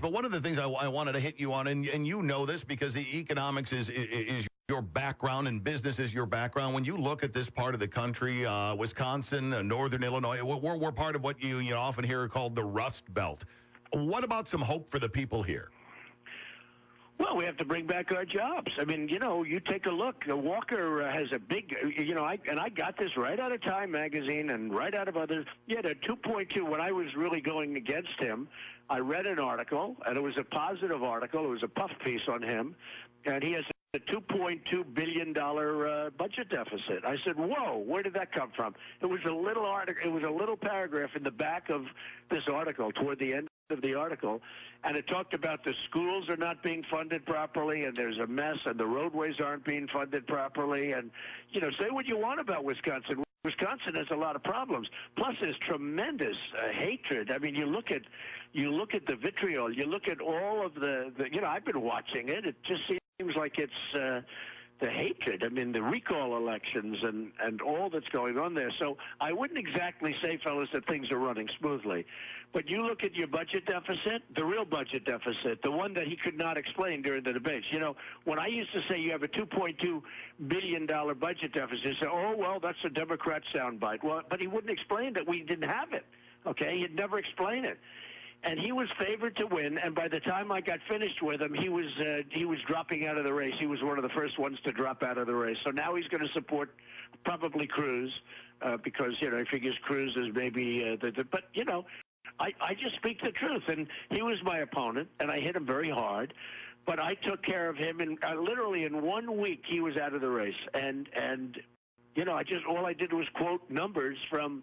But one of the things I wanted to hit you on, and you know this because the economics is your background and business is your background. When you look at this part of the country, Wisconsin, Northern Illinois, we're part of what you often hear called the Rust Belt. What about some hope for the people here? Well, we have to bring back our jobs. I mean, you take a look. Walker has a big, I got this right out of Time magazine and right out of others. He had a 2.2. When I was really going against him, I read an article, and it was a positive article. It was a puff piece on him, and he has a $2.2 billion budget deficit. I said, whoa, where did that come from? It was a little article. It was a little paragraph in the back of this article toward the end of the article, and it talked about the schools are not being funded properly, and there's a mess, and the roadways aren't being funded properly, and say what you want about Wisconsin. Wisconsin has a lot of problems. Plus, there's tremendous hatred. I mean, you look at the vitriol. You look at all of the I've been watching it. It just seems like it's the hatred. I mean, the recall elections and all that's going on there. So I wouldn't exactly say, fellas, that things are running smoothly. But you look at your budget deficit, the real budget deficit, the one that he could not explain during the debates. When I used to say you have a $2.2 billion budget deficit, he said, oh, well, that's a Democrat soundbite. Well, but he wouldn't explain that we didn't have it, okay? He'd never explain it. And he was favored to win, and by the time I got finished with him, he was dropping out of the race. He was one of the first ones to drop out of the race. So now he's going to support probably Cruz because, he figures Cruz is maybe but, I just speak the truth. And he was my opponent, and I hit him very hard. But I took care of him, and literally in 1 week he was out of the race. And all I did was quote numbers from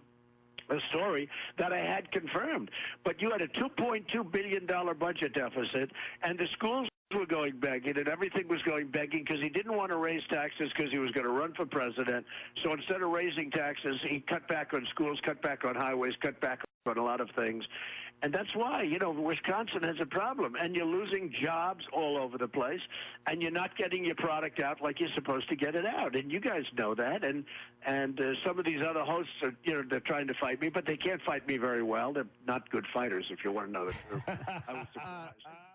a story that I had confirmed. But you had a $2.2 billion budget deficit, and the schools were going begging, and everything was going begging because he didn't want to raise taxes because he was going to run for president. So instead of raising taxes, he cut back on schools, cut back on highways, cut back on a lot of things. And that's why, Wisconsin has a problem, and you're losing jobs all over the place, and you're not getting your product out like you're supposed to get it out. And you guys know that, and some of these other hosts are, they're trying to fight me, but they can't fight me very well. They're not good fighters, if you want to know the truth. I was surprised.